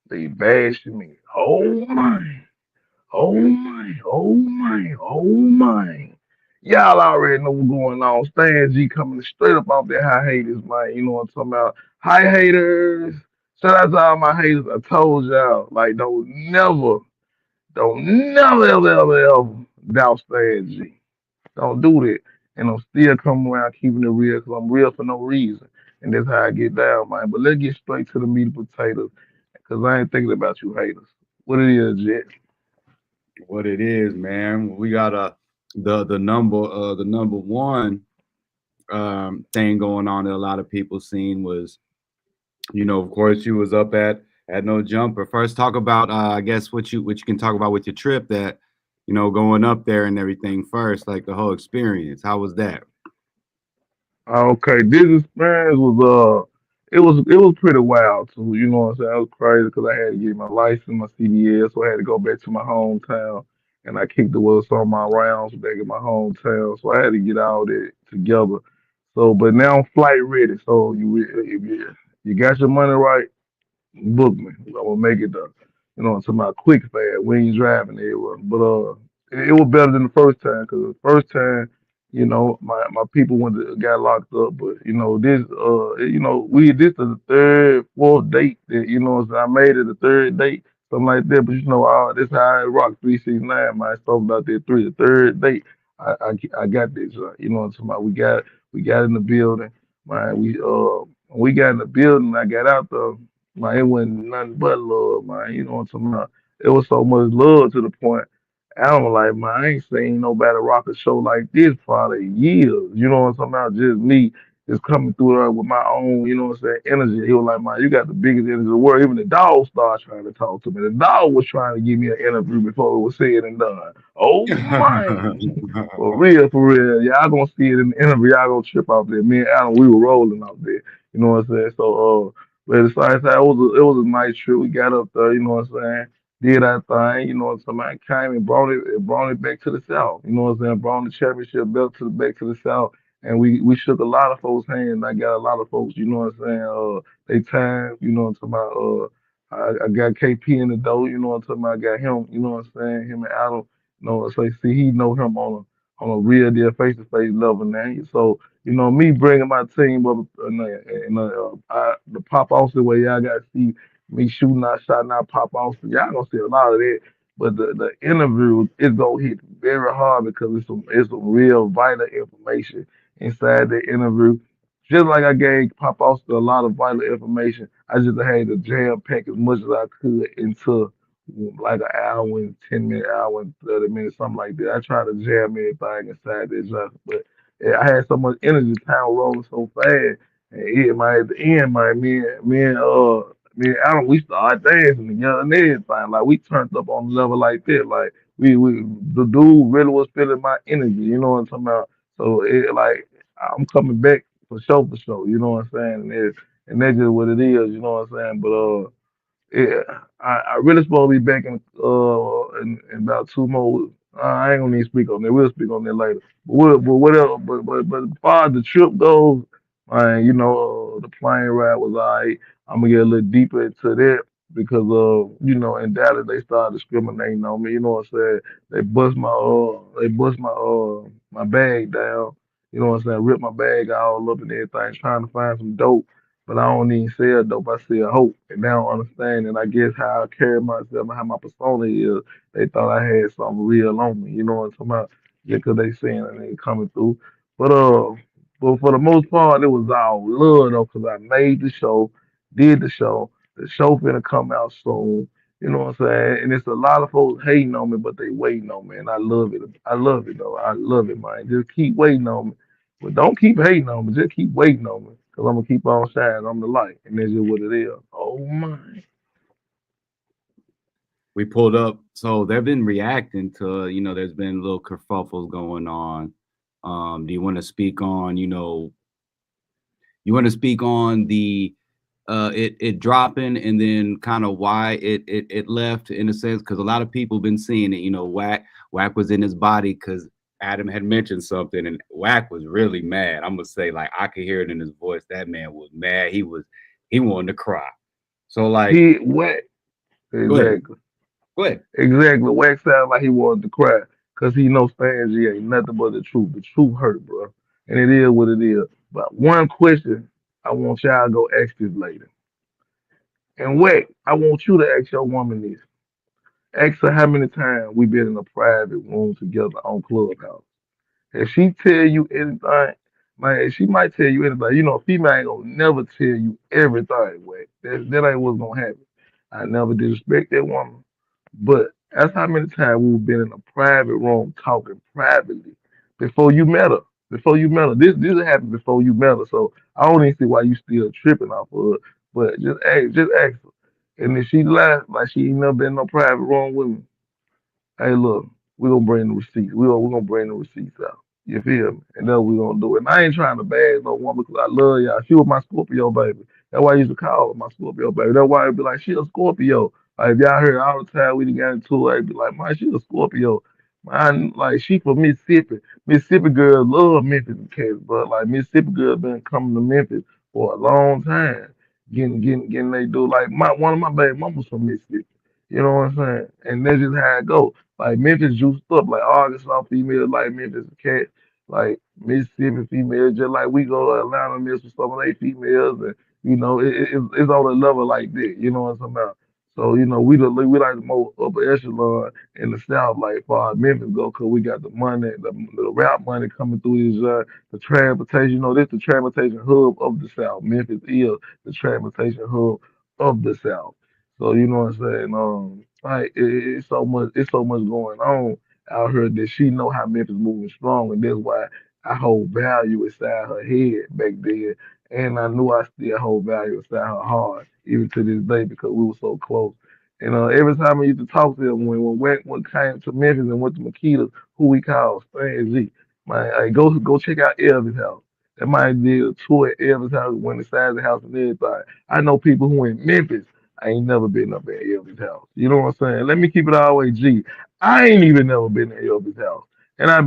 They bashing me. Oh my, oh my, oh my, oh my. Y'all already know what's going on. Stan G coming straight up off that high haters, man. You know what I'm talking about? Hi haters. Shout out to all my haters. I told y'all, like, don't never, ever, ever, ever doubt Stan G. Don't do that. And I'm still coming around keeping it real because I'm real for no reason. And that's how I get down, man. But let's get straight to the meat and potatoes because I ain't thinking about you haters. What it is, Jet? What it is, man. We got the number one thing going on that a lot of people seen was, of course, you was up at No Jumper. First, talk about I guess what you can talk about with your trip that going up there and everything. First, like the whole experience. How was that? Okay, this experience was it was pretty wild too. You know what I'm saying? It was crazy because I had to get my license, my CDL, so I had to go back to my hometown, and I kicked it with some of my rounds back in my hometown, so I had to get all that together. So, but now I'm flight ready. So if you got your money right, book me. I'm gonna make it to my quick fast. We ain't driving anywhere. But it was better than the first time because the first time, my people got locked up. But this we this is the third, fourth date that so I made it the third date, something like that. But this how I rock 369. Man, I talking about that the third date. I got this. We got in the building. Man, we got in the building. I got out there. Man, it wasn't nothing but love, man. You know what I'm talking about? It was so much love to the point. I was like, man, I ain't seen nobody rock a show like this for the years. You know what I'm talking about? Just me just coming through there with my own, what I'm saying, energy. He was like, man, you got the biggest energy in the world. Even the dog started trying to talk to me. The dog was trying to give me an interview before it was said and done. Oh, man. For real, for real. Y'all gonna see it in the interview. Y'all gonna trip out there. Me and Adam, we were rolling out there. You know what I'm saying? So, but it's like I said, it was a nice trip. We got up there, you know what I'm saying? Did our thing, you know what I'm saying? I came and brought it back to the South. You know what I'm saying? Brought the championship belt to the back to the South. And we shook a lot of folks' hands. I got a lot of folks, you know what I'm saying? They time, you know what I'm talking about? I got KP in the door, you know what I'm talking about? I got him, you know what I'm saying? Him and Adam, so see, he know him on a real deal face to face level now. So me bringing my team up the Pop Austin way, y'all got to see me shooting out, shouting out Pop Austin. Y'all gonna see a lot of that. But the interview is gonna hit very hard because it's some real vital information inside the interview. Just like I gave Pop Austin a lot of vital information, I just had to jam pack as much as I could into like an hour and 10 minutes, hour and 30 minutes, something like that. I try to jam everything inside this, but yeah, I had so much energy, time rolling so fast, and yeah, man, at the end, man, me and Adam, we started dancing together and everything. Like we turned up on the level like that. Like the dude really was feeling my energy. You know what I'm talking about? So I'm coming back for sure. You know what I'm saying? And that's just what it is. You know what I'm saying? But yeah, I really supposed to be back in about two more. I ain't gonna even speak on that. We'll speak on that later. But whatever. But as far as the trip goes, man, the plane ride was alright. I'm gonna get a little deeper into that because in Dallas they started discriminating on me. You know what I'm saying? They bust my bag down. You know what I'm saying? Ripped my bag all up and everything, trying to find some dope. But I don't even sell dope. I sell hope. And they don't understand. And I guess how I carry myself and how my persona is, they thought I had something real on me. You know what I'm talking about? Just 'cause they seeing it and they coming through. But but for the most part, it was all love though, 'cause I made the show, did the show. The show finna come out soon. You know what I'm saying? And it's a lot of folks hating on me, but they waiting on me, and I love it. I love it though. I love it, man. Just keep waiting on me. But don't keep hating on me. Just keep waiting on me. Because I'm going to keep on shining. I'm the light. And that's just what it is. Oh, my. We pulled up, so they've been reacting to there's been little kerfuffles going on. Do you want to speak on the it dropping and then kind of why it left in a sense because a lot of people been seeing it. Wack was in his body because Adam had mentioned something and Wack was really mad. I'm gonna say like I could hear it in his voice. That man was mad. He wanted to cry. So like He wet. Go ahead. Exactly. Go ahead. Exactly. Wax sounded like he wanted to cry because he knows Stan G ain't nothing but the truth. The truth hurt, bro. And it is what it is. But one question I want y'all to go ask this lady. And Wax, I want you to ask your woman this. Ask her how many times we been in a private room together on Clubhouse. If she tell you anything, man, she might tell you anything. You know, a female ain't gonna never tell you everything, Wax. That ain't what's gonna happen. I never disrespect that woman. But that's how many times we've been in a private room talking privately before you met her. Before you met her. This happened before you met her. So I don't even see why you still tripping off of her. But just ask her. And if she lies like she ain't never been in no private room with me, hey, look, we're gonna bring the receipts. We're gonna bring the receipts out. You feel me? And that's what we're gonna do. And I ain't trying to bag no woman because I love y'all. She was my Scorpio baby. That's why I used to call her my Scorpio baby. That's why I'd be like, she a Scorpio. Like if y'all heard all the time we done got into it, I'd be like, man, she a Scorpio. Man, like she from Mississippi. Mississippi girls love Memphis cats, but like Mississippi girls been coming to Memphis for a long time. Getting they do like one of my baby mamas from Mississippi. You know what I'm saying? And that's just how it go. Like Memphis juiced up, like Arkansas females, like Memphis cat, like Mississippi females, just like we go to Atlanta, miss with some of they females, and you know it's on a level like that. You know what I'm talking about? So you know we like the most upper echelon in the South, like far as Memphis go, cause we got the money, the rap money coming through this the transportation. You know, this the transportation hub of the South. Memphis is the transportation hub of the South. So you know what I'm saying? Like it's so much going on out here that she know how Memphis moving strong, and that's why I hold value inside her head back then, and I knew I still hold value inside her heart even to this day because we were so close. And every time I used to talk to them when came to Memphis and went to Makita, who we call Stan G, man, hey, go check out Elvis' house. That might did a tour at Elvis' house, went inside the house and everything. I know people who in Memphis. I ain't never been up at Elvis' house. You know what I'm saying? Let me keep it all the way G. I ain't even never been to Elvis' house. And I've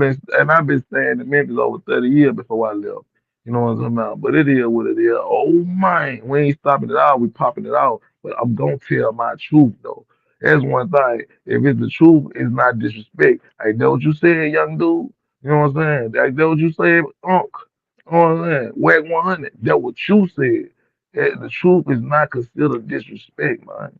been staying in Memphis over 30 years before I left. You know what I'm talking about? But it is what it is. Oh man, we ain't stopping it all, we popping it out. But I'm gonna tell my truth though. That's one thing. If it's the truth, it's not disrespect. I know what you said, young dude. You know what I'm saying? I know what you said, Unc. You know what I'm saying? Wack 100. That what you said. The truth is not considered disrespect, man.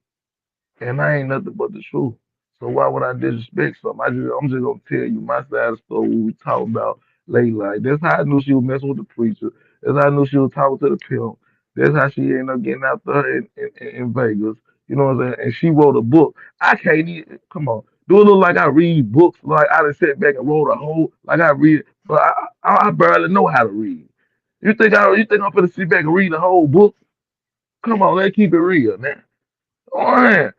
And I ain't nothing but the truth. So why would I disrespect something? I'm just gonna tell you my side of the story. What we talking about late like that's how I knew she was messing with the preacher. That's how I knew she was talking to the pimp. That's how she ended up getting out there in Vegas. You know what I'm saying? And she wrote a book. I can't even come on. Do it look like I read books? Like I just sat back and wrote a whole like I read, but I barely know how to read. You think I'm gonna sit back and read the whole book? Come on, let's keep it real, man. Oh,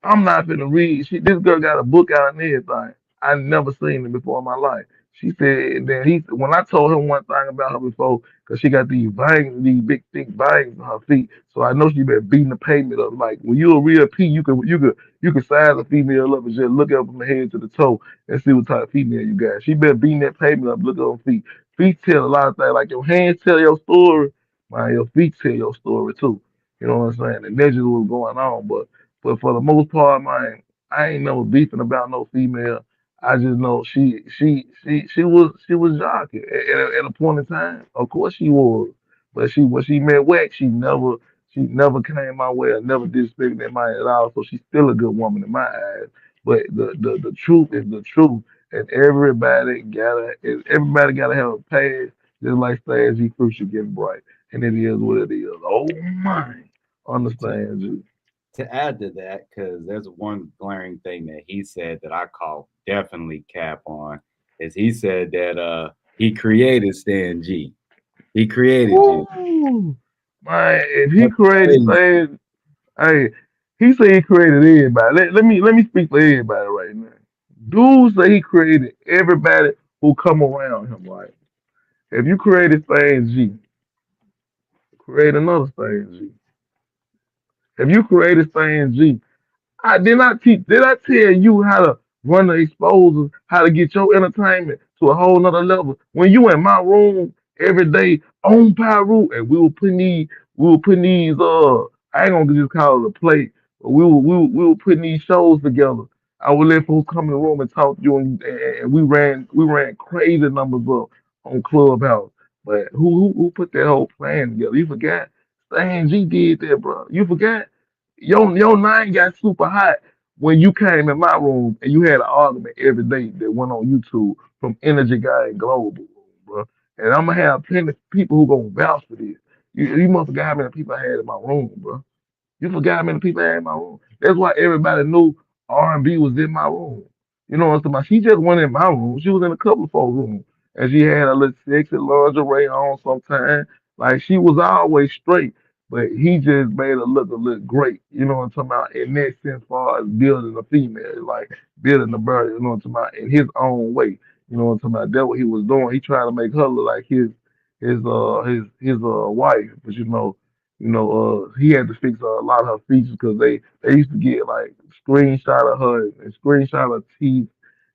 I'm not finna read. This girl got a book out and everything. I never seen it before in my life. She said, and then when I told him one thing about her before, because she got these bangs, these big thick bangs on her feet, so I know she been beating the pavement up. Like when you a real P, you can size a female up and just look up from the head to the toe and see what type of female you got. She been beating that pavement up, look at her feet. Feet tell a lot of things. Like your hands tell your story, man, your feet tell your story too. You know what I'm saying? And that's just what's going on. But for the most part, man, I ain't never beefing about no female. I just know she was jockey at a point in time. Of course she was, but when she met Wack, she never came my way. I never disrespected that man at all. So she's still a good woman in my eyes. But the truth is the truth, and everybody gotta have a past, just like stars. He fruit should get bright, and it is what it is. Oh my, To, understand you. to add to that, because there's one glaring thing that he said that I call definitely cap on, is he said that he created Stan G. He created G. Woo! Man, if he That's created crazy. things, hey, he said he created everybody. Let me speak for everybody right now. Dude say he created everybody who come around him, right? If you created things G, create another thing G. If you created things G, did I tell you how to run the exposures, how to get your entertainment to a whole nother level? When you in my room every day on Pyro and we were putting these I ain't gonna just call it a plate. But we were putting these shows together. I would let folks come in the room and talk to you, and we ran crazy numbers up on Clubhouse. But who put that whole plan together? You forgot? Stan G did that, bro. You forgot? Your name got super hot when you came in my room and you had an argument every day that went on YouTube from Energy Guy and Global, bro. And I'm gonna have plenty of people who gonna vouch for this. You must forgot how many people I had in my room, bro. You forgot how many people I had in my room. That's why everybody knew R&B was in my room. You know what I'm talking about? She just went in my room. She was in a couple of folks' rooms. And she had a little sexy lingerie on sometimes. Like she was always straight. But he just made her look great. You know what I'm talking about? In that sense, far as building a female, like building a bird, you know what I'm talking about, in his own way. You know what I'm talking about? That's what he was doing. He tried to make her look like his wife. But he had to fix a lot of her features because they used to get like screenshot of her and screenshot her teeth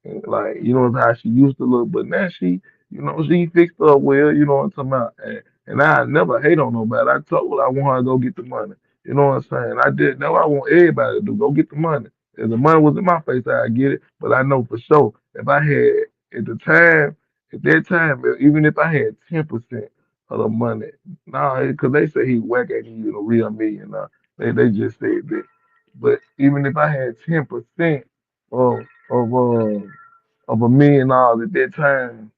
and like how she used to look. But now she fixed her well. You know what I'm talking about? And I never hate on nobody. I told her I want her to go get the money. You know what I'm saying? I did. That's what I want everybody to do. Go get the money. If the money was in my face, I'd get it. But I know for sure if I had at that time, even if I had 10% of the money. No, because they say he whack ain't even a real million. They just said that. But even if I had 10% of of $1 million at that time,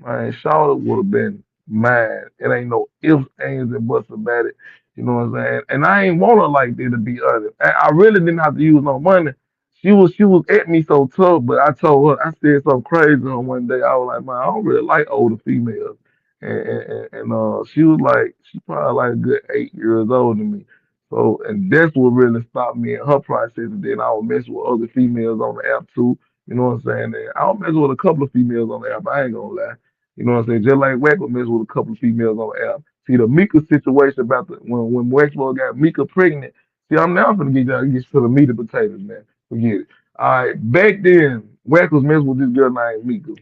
man, Charlotte would have been mad. It ain't no ifs, ands, and buts about it. You know what I'm saying? And I ain't want her like that, to be honest. I really didn't have to use no money. She was at me so tough, but I told her I said something crazy on one day. I was like, man, I don't really like older females. And she was like, she probably like a good 8 years older than me. So and that's what really stopped me in her process. And then I was messing with other females on the app too. You know what I'm saying? And I was messing with a couple of females on the app. I ain't gonna lie. You know what I'm saying? Just like Wack was messing with a couple of females on the app. See the Mika situation about when Waxwell got Mika pregnant. See, I'm now gonna get to the meat and potatoes, man. Forget it. All right, back then, Wack was messing with this girl named Mika.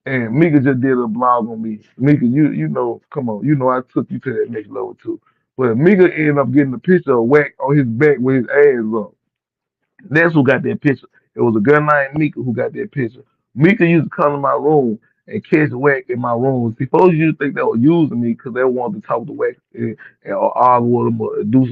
And Mika just did a blog on me. Mika, come on, I took you to that next level too. But Mika ended up getting a picture of Wack on his back with his ass up. That's who got that picture. It was a girl named Mika who got that picture. Mika used to come to my room and catch Wack in my room. See, folks used to think they were using me because they wanted to talk to Wack or argue with him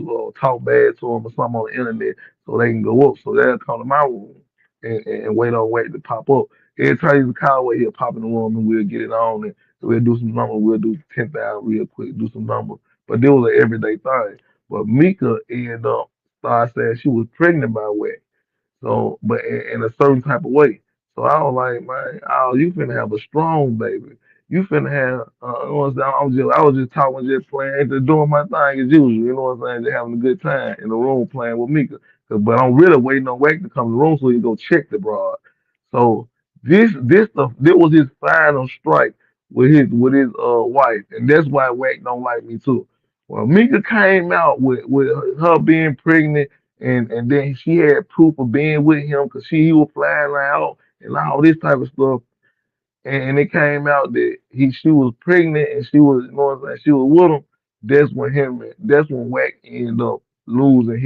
or talk bad to him or something on the internet so they can go up. So they'll come to my room and wait on Wack to pop up. Every time he's a call away, he'll pop in the room and we'll get it on and we'll do some numbers. We'll do 10,000 real quick, do some numbers. But it was an everyday thing. But Mika ended up started saying she was pregnant by Wack. So, but in a certain type of way. So I was like, man, oh, you finna have a strong baby. You finna have. I was just talking, just playing, just doing my thing as usual. You know what I'm saying? Just having a good time in the room playing with Mika. But I'm really waiting on Wack to come to the room so he can go check the broad. So this was his final strike with his wife, and that's why Wack don't like me too. Well, Mika came out with her being pregnant and then she had proof of being with him because he was flying out and all this type of stuff and it came out that she was pregnant and she was, you know what I'm saying, she was with him. That's when Wack ended up losing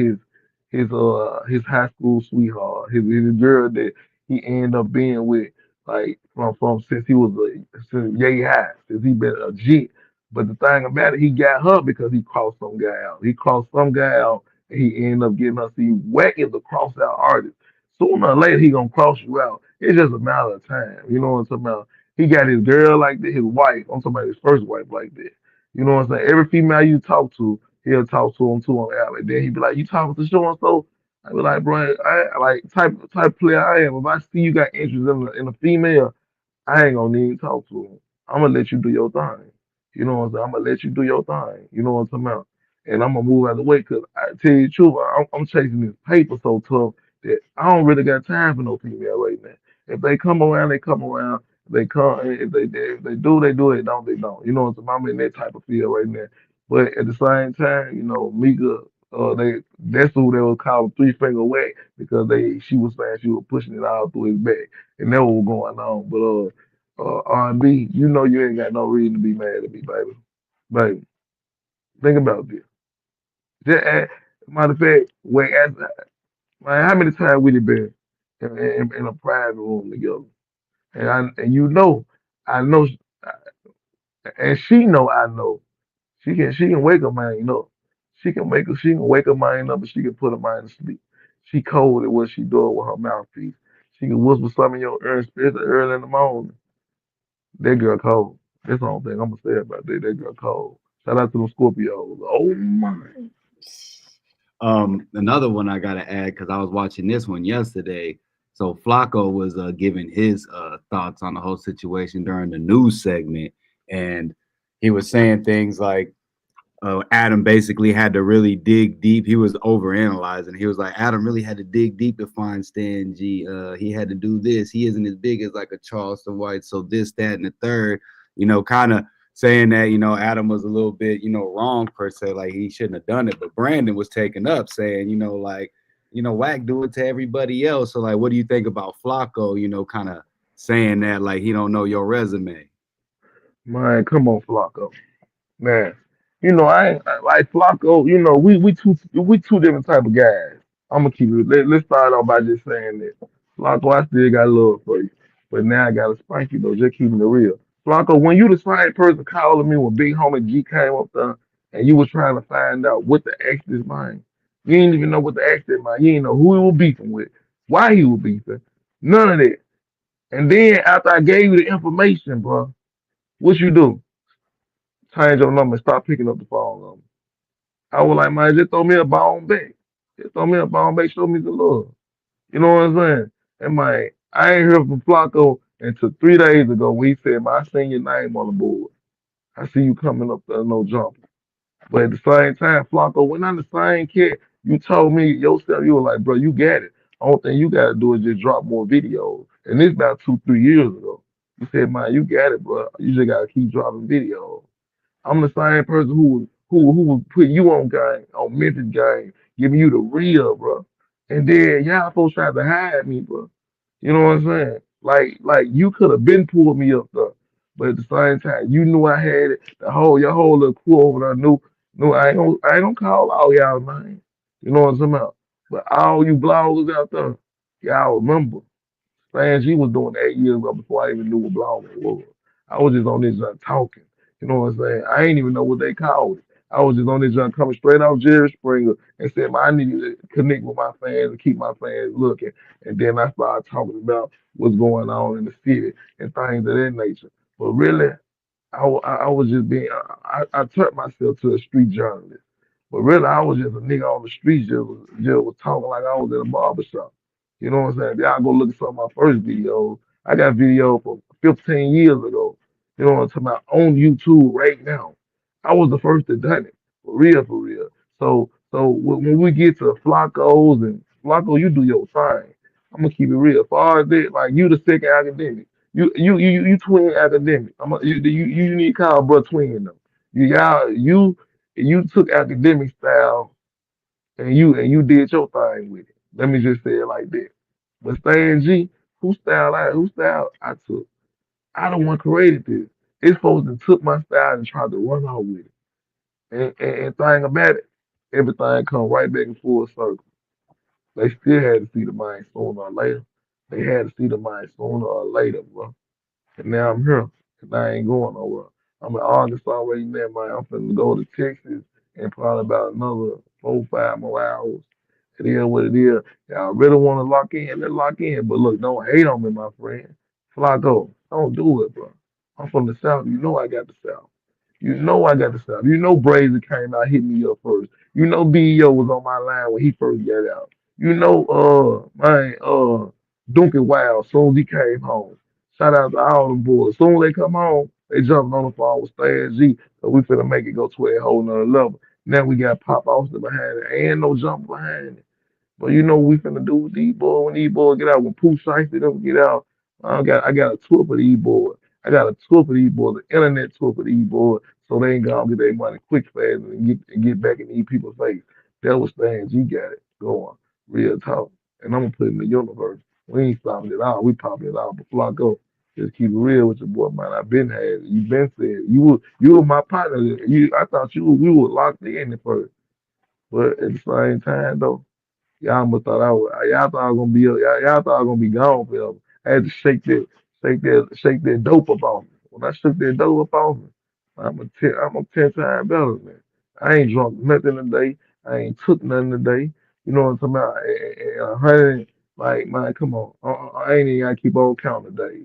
his high school sweetheart, his girl that he ended up being with, like from since he was since yay high, since he been a G. But the thing about it, he got her because he crossed some guy out. He crossed some guy out and he ended up getting her. See, Wack is a cross out artist. Sooner or later he gonna cross you out. It's just a matter of time. You know what I'm talking about? He got his girl like that, his wife. I'm talking about his first wife like that. You know what I'm saying? Every female you talk to, he'll talk to him too on the app. And then he'd be like, "You talking to so and so?" I be like, "Bro, I like type player I am. If I see you got interest in a female, I ain't gonna need to talk to him. I'm gonna let you do your thing. You know what I'm saying? I'm gonna let you do your thing. You know what I'm talking about? And I'm gonna move out of the way because I tell you the truth, I'm chasing this paper so tough that I don't really got time for no female right now. If they come around, they come around. They come. If they do, they do. They don't, they don't. You know what I'm saying? I'm in that type of field right now. But at the same time, Mika, that's who they would call three finger whack because she was saying she was pushing it all through his back, and that what was going on. But R&B, you ain't got no reason to be mad at me, baby. Baby, think about this. Just ask, Matter of fact, man, how many times we done been in a private room together? And you know, I know, and she know I know. She can wake her mind up. She can wake her mind up and she can put her mind to sleep. She cold at what she doing with her mouthpiece. She can whisper something in your ear, especially early in the morning. That girl cold. That's the only thing I'm gonna say about that. That girl cold. Shout out to the Scorpios. Oh my. Another one I gotta add because I was watching this one yesterday. So Flacco was giving his thoughts on the whole situation during the news segment, and he was saying things like Adam basically had to really dig deep. He was overanalyzing. He was like, Adam really had to dig deep to find Stan G. He had to do this. He isn't as big as like a Charleston White. So this, that, and the third, kind of saying that, Adam was a little bit, wrong per se. Like he shouldn't have done it. But Brandon was taken up saying, Wack do it to everybody else. So like, what do you think about Flacco, kind of saying that like he don't know your resume? Man, come on, Flocko. Man, I ain't like Flocko. We two different type of guys. I'm gonna keep it. Let's start off by just saying that Flocko, I still got love for you, but now I gotta spank you though. Just keeping it real. Flocko, when you the same person calling me when Big Homie G came up there and you was trying to find out what the ask this man, you didn't even know what the ask that man. You didn't know who he was beefing with, why he was beefing, none of that. And then after I gave you the information, bro, what you do? Change your number and stop picking up the phone number. I was like, man, just throw me a bone back. Just throw me a bone back, show me the love. You know what I'm saying? And my I ain't heard from Flacco until 3 days ago when he said, man, I seen your name on the board. I see you coming up there, no jumper. But at the same time, Flacco, when I'm the same kid, you told me yourself, you were like, bro, you got it. Only thing you gotta do is just drop more videos. And this about 2, 3 years ago. You said, man, you got it, bro. You just gotta keep dropping videos. I'm the same person who would put you on game, on mental game, giving you the real, bro. And then y'all folks tried to hide me, bro. You know what I'm saying? Like you could have been pulled me up there, but at the same time, you knew I had it. Your whole little crew over there knew I ain't gonna call all y'all names. You know what I'm talking about? But all you bloggers out there, y'all remember. Man, she was doing 8 years ago before I even knew what blogging was. I was just on this junk talking. You know what I'm saying? I ain't even know what they called it. I was just on this junk coming straight off Jerry Springer and said, man, I need to connect with my fans and keep my fans looking. And then I started talking about what's going on in the city and things of that nature. But really, I was just being, I turned myself to a street journalist. But really, I was just a nigga on the streets, just was talking like I was in a barber shop. You know what I'm saying? Y'all go look at some of my first videos. I got video from 15 years ago. You know what I'm talking about? On YouTube right now. I was the first to done it. For real, for real. So when we get to Floccos and Flocko, you do your thing. I'm gonna keep it real. Far as that, like you the second academic. You twin academic. You need to call bro twin them. You took academic style and you did your thing with it. Let me just say it like that. But Stan G, who style I took. I don't want created this. It's supposed to took my style and tried to run out with it. And thing about it, everything come right back in full circle. They still had to see the mind sooner or later. They had to see the mind sooner or later, bro. And now I'm here, and I ain't going nowhere. I'm in Arkansas right now, man. I'm finna go to Texas in probably about another 4, 5 more hours. It is what it is. Y'all really want to lock in, then lock in. But look, don't hate on me, my friend. Flacco, don't do it, bro. I'm from the South. You know I got the South. You know I got the South. You know Brazy came out, hit me up first. You know B.O. was on my line when he first got out. You know, Duncan Wild, soon as he came home. Shout out to all them boys. Soon as they come home, they jumping on the phone with Stan G. So we finna make it go to a whole nother level. Now we got Pop Austin behind it and no jump behind it. But you know what we finna do with these boys when these boys get out, when Pooh Shiesty them get out. I got a tour for these boys. I got a tour for these boys, the internet tour for these boys, so they ain't gonna get their money quick fast and get back in these people's face. That was things you got it going. Real talk. And I'm gonna put it in the universe. We ain't stopping it out. We popping it out. But Flacco, just keep it real with your boy, man. I've been had it. You been said you were my partner. I thought we were locked in at first. But at the same time though, y'all thought I was gonna be y'all thought I was gonna be gone forever. I had to shake that dope up off me. When I shook that dope up off me, I'm a 10 times better, man. I ain't drunk nothing today. I ain't took nothing today. You know what I'm talking about? A hundred, like man, come on. I ain't even gotta keep on counting today.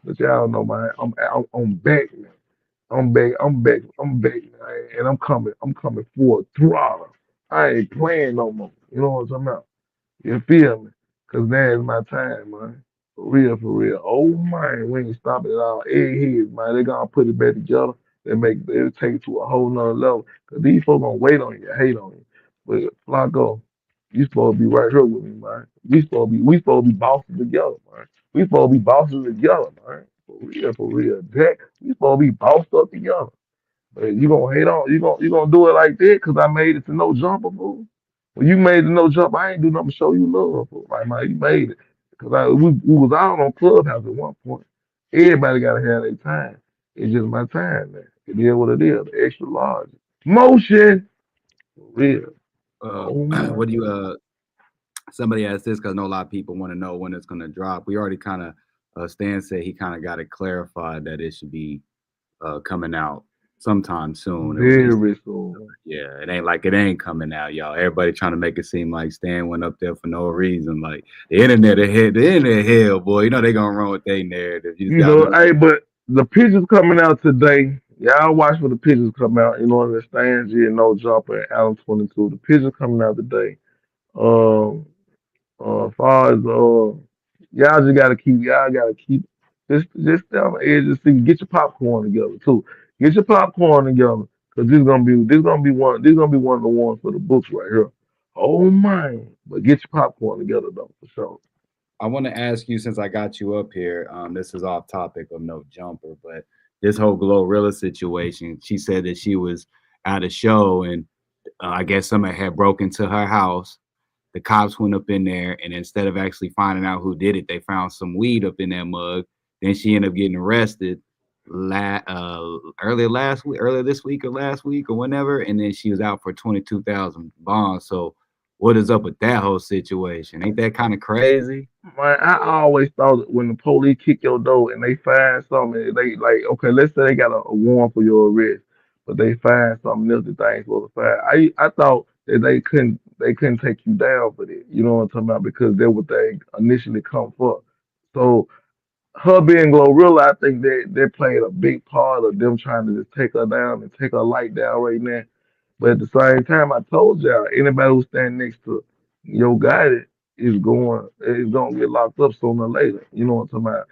But y'all know, man, I'm back, man. I'm back, man, and I'm coming for a throttle. I ain't playing no more. You know what I'm talking about? You feel me? Cause now is my time, man. For real, for real. Oh man, we ain't stopping it all. Eggheads, man, they gonna put it back together. They'll take it to a whole nother level. Cause these folks gonna wait on you, hate on you. But Flakko, you supposed to be right here with me, man. We supposed to be bosses together, man. We supposed to be bosses together, man. For real. That we supposed to be bossed up together. But you gonna hate on you gonna do it like that because I made it to no jumper, fool. When you made it to no jump, I ain't do nothing to show you love, fool. Like man, you made it. Cause we was out on Clubhouse at one point. Everybody gotta have their time. It's just my time, man. It is what it is. The extra large. Motion. For real. Oh What do man. you somebody asked this because I know a lot of people want to know when it's going to drop. We already kind of Stan said he kind of got it clarified that it should be coming out sometime soon. It's Very soon. yeah, it ain't like it ain't coming out, y'all. Everybody trying to make it seem like Stan went up there for no reason. Like the internet hell, boy. You know they gonna run with their narrative. You just You gotta know, look. hey, but the pictures coming out today. Y'all watch for the pictures come out. You know, the stands here, no jumper, and Allen 22. The pictures coming out today. Um, far as y'all gotta keep just down the edge of the seat. Get your popcorn together too. Get your popcorn together, cause this gonna be one of the ones for the books right here. Oh my! But get your popcorn together though, for sure. I want to ask you since I got you up here. This is off topic of no jumper, but this whole GloRilla situation. She said that she was at a show and I guess somebody had broken into her house. The cops went up in there, and instead of actually finding out who did it, they found some weed up in that mug. Then she ended up getting arrested earlier this week or last week or whenever, and then she was out for 22,000 bonds. So, what is up with that whole situation? Ain't that kind of crazy? Man, I always thought that when the police kick your door and they find something, they like, okay, let's say they got a warrant for your arrest, but they find something else that they ain't supposed to find. I thought that they couldn't take you down for that. You know what I'm talking about? Because that's what they initially come for. So her being GloRilla, I think they played a big part of them trying to just take her down and take her light down right now. But at the same time, I told y'all, anybody who stand next to your guy is gonna get locked up sooner or later. You know what I'm talking about?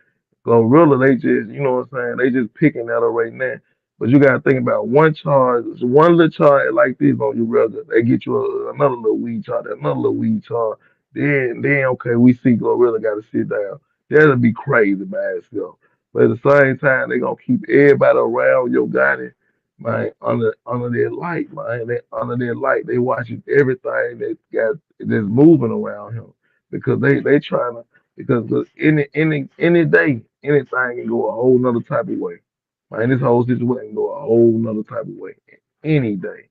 GloRilla, they just, you know what I'm saying? They just picking at her right now. But you gotta think about one little charge like this on your brother, they get you another little weed charge, another little weed charge. Then okay, we see GloRilla gotta sit down. That'll be crazy by itself. But at the same time, they gonna keep everybody around your guy, man, under their light, man. They under their light. They watching everything that's moving around him because they trying to because any day anything can go a whole nother type of way. Man, this whole situation can go a whole nother type of way any day.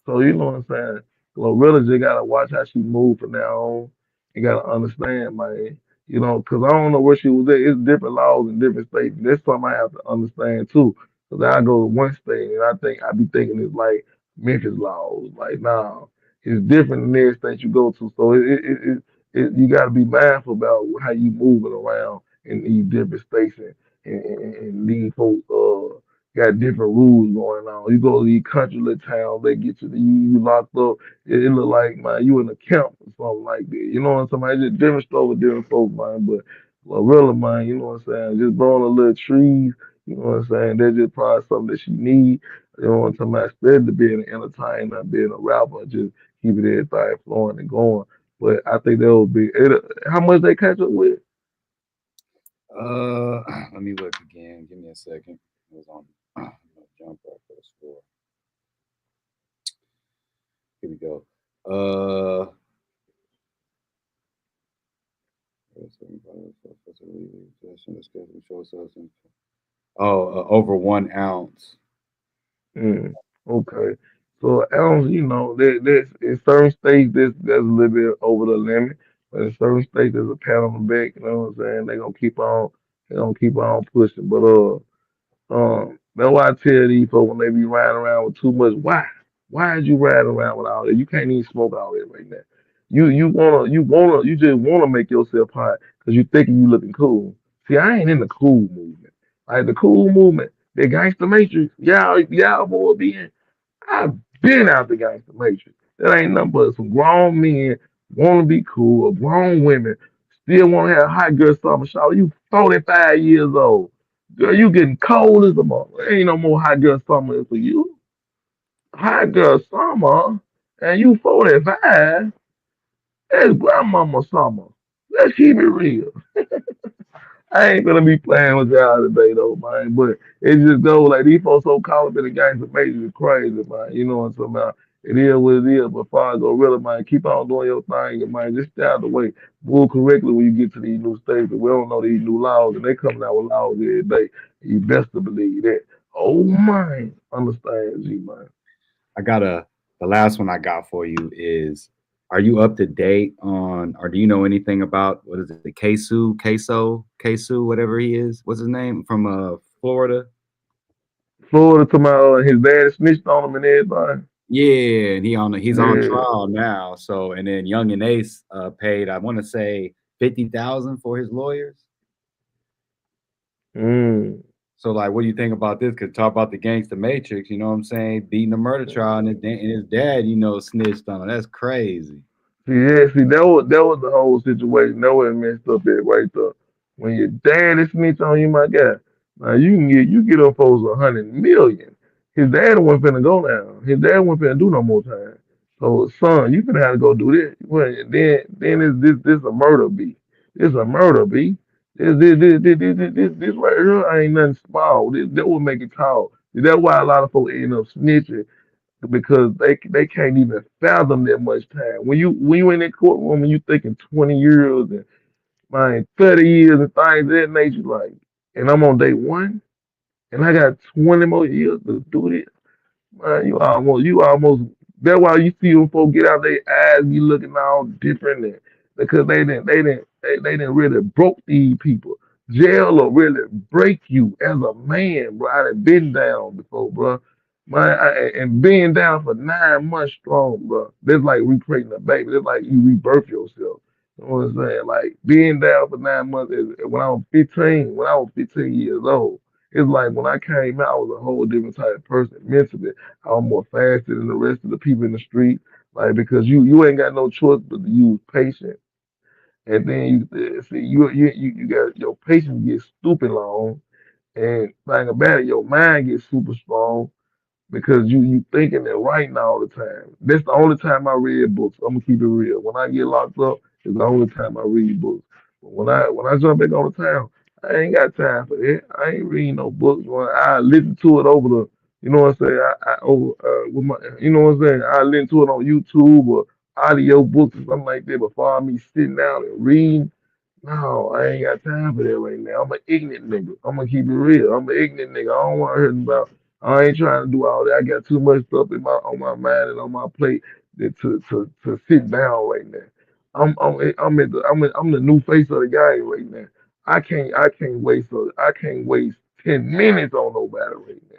So you know what I'm saying? Glorilla just gotta watch how she move from now on. You gotta understand, man. You know, cause I don't know where she was at. It's different laws in different states. That's something I have to understand too. Cause I go to one state and I be thinking it's like Memphis laws. Like, nah, it's different in every state you go to. So you gotta be mindful about how you moving around in these different states and these folks got different rules going on. You go to these country little towns, they get you locked up. It look like man, you in a camp or something like that. You know what I'm saying? Man? It's just different stuff with different folks, man. But Glorilla, man, you know what I'm saying? Just growing a little trees, you know what I'm saying? That's just probably something that she need. You know what I'm talking about? Instead of being an entertainer, being a rapper, just keeping everything flowing and going. But I think that would be how much they catch up with. Let me look again. Give me a second. It was on no jumper for the score. Here we go. Uh, oh, over 1 ounce. Mm, okay. So ounce, there's in certain states that's a little bit over the limit, but in certain states there's a pat on the back. You know what I'm saying? They gonna keep on pushing. But that's why I tell these folks when they be riding around with too much. Why? Why is you riding around with all that? You can't even smoke all that right now. You just wanna make yourself hot because you thinking you looking cool. See, I ain't in the cool movement. Like the cool movement, the gangster matrix, y'all boy be in. I've been out the gangster matrix. That ain't nothing but some grown men want to be cool, or grown women still want to have hot girl summer shower. You 45 years old. Girl, you getting cold as a mother. There ain't no more hot girl summer for you. Hot girl summer, and you 45, that's grandmama summer. Let's keep it real. I ain't gonna be playing with y'all today though, man. But it just goes like these folks so caught up in the games of major is crazy, man. You know what I'm talking about? It is what it is, but far as GloRilla, man, keep on doing your thing, and man, just stay out the way. Move correctly when you get to these new states. And we don't know these new laws, and they coming out with laws every day. You best to believe that. Oh man, understand, G man. I got a the last one I got for you is, are you up to date on, or do you know anything about, what is it, Queso, whatever he is? What's his name, from Florida? Florida to my his dad snitched on him and everything. Yeah, and he's on Yeah. trial now. So, and then Young and Ace paid, I want to say, 50,000 for his lawyers. Mm. So, like, what do you think about this? Because talk about the gangster matrix, you know what I'm saying? Beating the murder trial, and his dad, snitched on him. That's crazy. See, that was the whole situation. That was messed up at right there. When your dad is snitch on you, my guy, now you get up folks 100 million. His dad wasn't finna go down. His dad wasn't finna do no more time. So son, you finna have to go do this. Well, then is this a murder beat? This a murder beat. This right here ain't nothing small. That will make it tall. That's why a lot of folks end up snitching because they can't even fathom that much time. When you in that courtroom and you thinking 20 years and man 30 years and things of that nature, like, and I'm on day one and I got 20 more years to do this. Man, you almost. That's why you see them folks get out their eyes be looking all different, because they didn't really broke these people. Jail will really break you as a man, bro. I done been down before, bro. And being down for 9 months strong, bro. That's like recreating a baby. That's like you rebirth yourself. You know what I'm saying? Like being down for 9 months when I was 15 years old. It's like when I came out, I was a whole different type of person mentally. I was more faster than the rest of the people in the street. Like because you ain't got no choice but to use patience. And then you see you got your patience gets stupid long, and thing about it, your mind gets super strong because you thinking it right now all the time. That's the only time I read books. I'm gonna keep it real. When I get locked up, it's the only time I read books. But when I jump back on the town, I ain't got time for that. I ain't reading no books. I listen to it over the, you know what I'm saying? I over with my, you know what I'm saying? I listen to it on YouTube or audio books or something like that before me sitting down and reading. No, I ain't got time for that right now. I'm an ignorant nigga. I'm gonna keep it real. I'm an ignorant nigga. I don't want to hear about. I ain't trying to do all that. I got too much stuff on my mind and on my plate to sit down right now. I'm the new face of the game right now. I can't waste 10 minutes on nobody right now.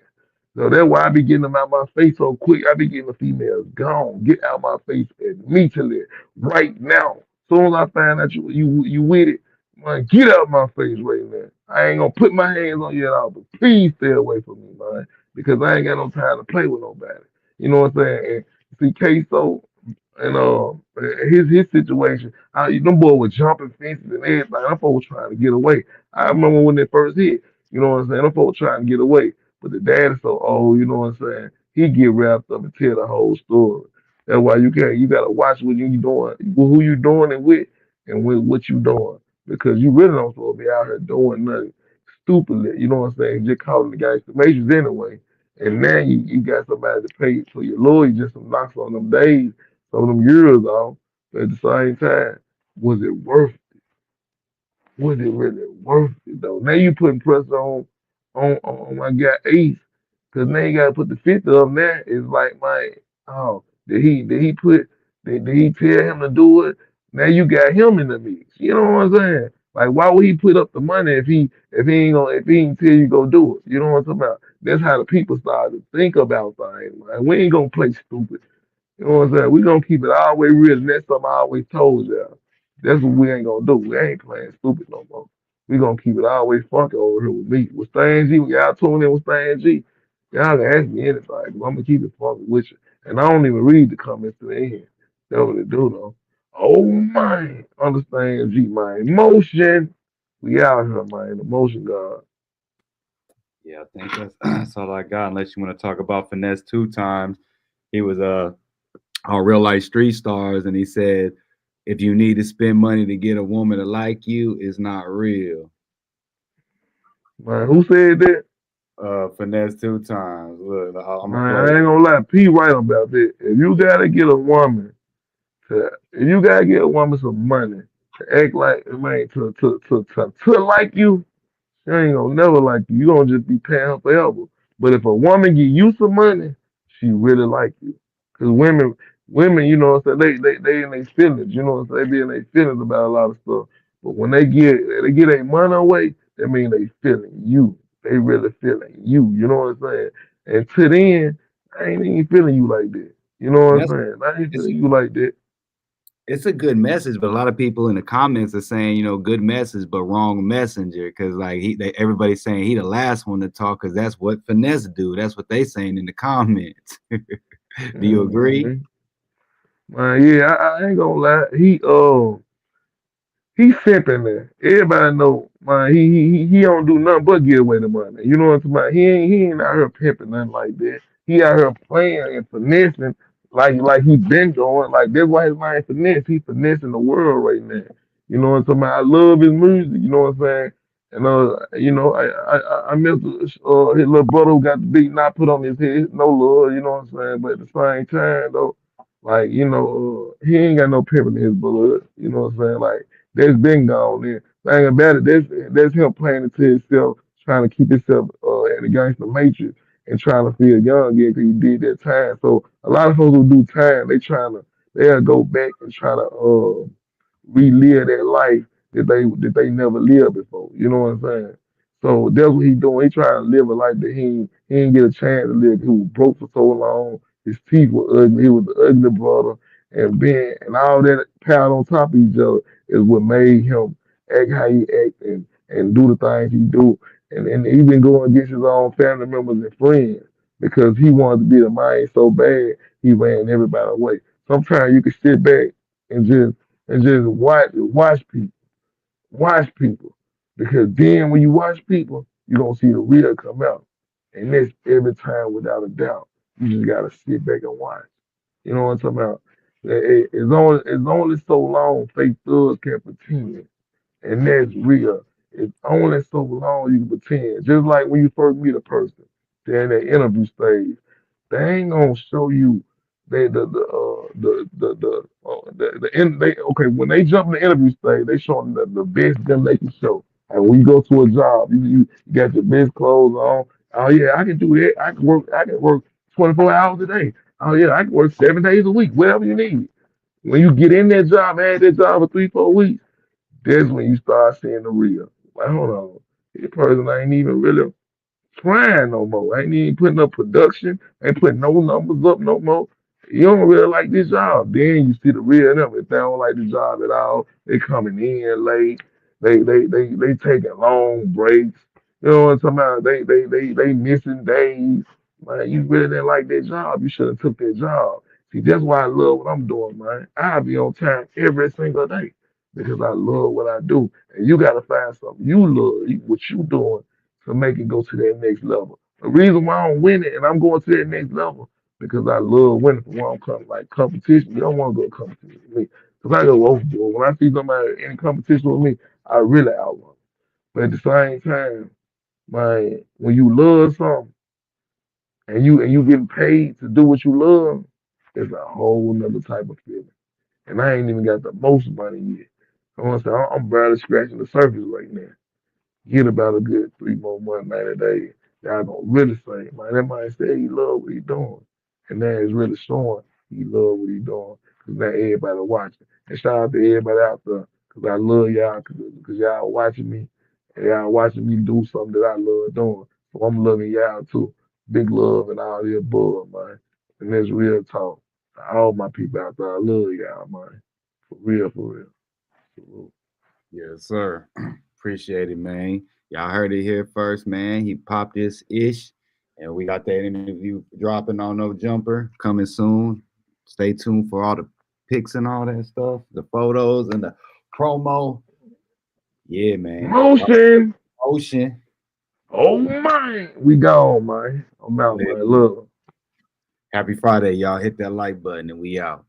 So that's why I be getting them out my face so quick. I be getting the females gone, get out my face immediately, right now. Soon as I find out you with it, man, get out my face right now. I ain't gonna put my hands on you at all, but please stay away from me, man, because I ain't got no time to play with nobody. You know what I'm saying? And see, Queso and his situation, them boy was jumping fences and everything. Them folks trying to get away. I remember when they first hit. You know what I'm saying? Them folks trying to get away, but the dad is so old. You know what I'm saying? He get wrapped up and tell the whole story. That's why you can't. You gotta watch what you doing, who you doing it with, and with what you doing, because you really don't supposed to be out here doing nothing stupidly. You know what I'm saying? Just calling the guys the majors anyway. And now you got somebody to pay for your lawyer just some knocks on them days, some of them years off. But at the same time, was it worth was it really worth it though? Now you putting pressure on my guy Ace, because now you gotta put the 50 up there. It's like, man. Oh, did he tell him to do it? Now you got him in the mix. You know what I'm saying? Like why would he put up the money if he ain't tell you go do it? You know what I'm talking about? That's how the people start to think about things. Man. We ain't gonna play stupid. You know what I'm saying? We gonna keep it all the way real, and that's something I always told y'all. That's what we ain't gonna do. We ain't playing stupid no more. We gonna keep it all the way funky over here with me. With Stan G, when y'all tune in with Stan G, y'all can ask me anything. 'Cause I'm gonna keep it funky with you. And I don't even read the comments to the end. That's what they do though. Oh man, understand G, man. Emotion. We out here, man. Emotion God. Yeah, I think that's all I got. Unless you want to talk about finesse two times, he was on real life street stars, and he said, if you need to spend money to get a woman to like you, it's not real. Man, who said that? Finesse two times. Look, I'm gonna Man, play I ain't it. gonna lie. P right about that. If you gotta get a woman if you gotta get a woman some money to act like man to like you, she ain't gonna never like you. You gonna just be paying her forever. But if a woman give you some money, she really like you. Cause women, you know what I'm saying, they in their feelings, you know what I'm saying, they be in their feelings about a lot of stuff. But when they get their money away, that mean they feeling you. They really feeling you, you know what I'm saying? And to then, I ain't even feeling you like that. You know what And I'm that's saying? I ain't it's feeling you like that. it's a good message, but a lot of people in the comments are saying, good message, but wrong messenger. Because like everybody's saying he the last one to talk, because that's what finesse do. That's what they saying in the comments. Do you agree? Mhm. Yeah, I ain't gonna lie. He simping there. Everybody know, man. He don't do nothing but give away the money. You know what I'm talking about? He ain't out here pimping nothing like that. He out here playing and finessing like he been doing. Like that's why his name finesse. He finessing the world right now. You know what I'm talking about? I love his music. You know what I'm saying? And I miss his little brother who got the beat not put on his head. No love. You know what I'm saying? But at the same time though, like he ain't got no pimp in his blood. You know what I'm saying? Like that's been gone. And thing about it, that's him playing it to himself, trying to keep himself at the gangster matrix and trying to feel young again because he did that time. So a lot of folks who do time, they'll go back and try to relive that life that they never lived before. You know what I'm saying? So that's what he doing. He trying to live a life that he ain't get a chance to live. He was broke for so long. His teeth were ugly. He was an ugly brother, and all that piled on top of each other is what made him act how he act and do the things he do. And he been going against his own family members and friends because he wanted to be the man so bad he ran everybody away. Sometimes you can sit back and just watch people, because then when you watch people, you're gonna see the real come out, and that's every time without a doubt. You just gotta sit back and watch. You know what I'm talking about? It's only so long fake thugs can pretend, and that's real. It's only so long you can pretend. Just like when you first meet a person, they're in that interview stage. They ain't gonna show you they they okay when they jump in the interview stage, they showing the best them they can show. And when you go to a job, you got your best clothes on. Oh yeah, I can do that. I can work 24 hours a day. Oh yeah, I can work 7 days a week, whatever you need. When you get in that job, had that job for 3, 4 weeks, that's when you start seeing the real. Like, hold on, this person ain't even really trying no more. Ain't even putting up production. Ain't putting no numbers up no more. You don't really like this job. Then you see the real them. If they don't like the job at all, they coming in late. They taking long breaks. You know what I'm talking about? They missing days. Man, you really didn't like that job. You should have took that job. See, that's why I love what I'm doing, man. I'll be on time every single day because I love what I do. And you gotta find something you love, what you doing to make it go to that next level. The reason why I'm winning and I'm going to that next level because I love winning for where I'm coming. Like competition, you don't want to go to competition with me because I go overboard. When I see somebody in competition with me, I really outrun. But at the same time, man, when you love something and you getting paid to do what you love, it's a whole nother type of feeling. And I ain't even got the most money yet. I want to say I'm barely scratching the surface right now. Get about a good 3 more months, 90 days. Y'all gonna really say, man, that man say he love what he doing. And now it's really showing he love what he doing. Cause now everybody watching. And shout out to everybody out there. Cause I love y'all. Cause y'all watching me. And y'all watching me do something that I love doing. So I'm loving y'all too. Big love and all the above, man. And that's real talk. To all my people out there, I love y'all, man. For real, for real. Salute. Yes, sir. Appreciate it, man. Y'all heard it here first, man. He popped this ish, and we got that interview dropping on No Jumper coming soon. Stay tuned for all the pics and all that stuff, the photos and the promo. Yeah, man. Motion. Ocean. Oh, man. We gone, man. I'm out, man. Love. Happy Friday, y'all. Hit that like button, and we out.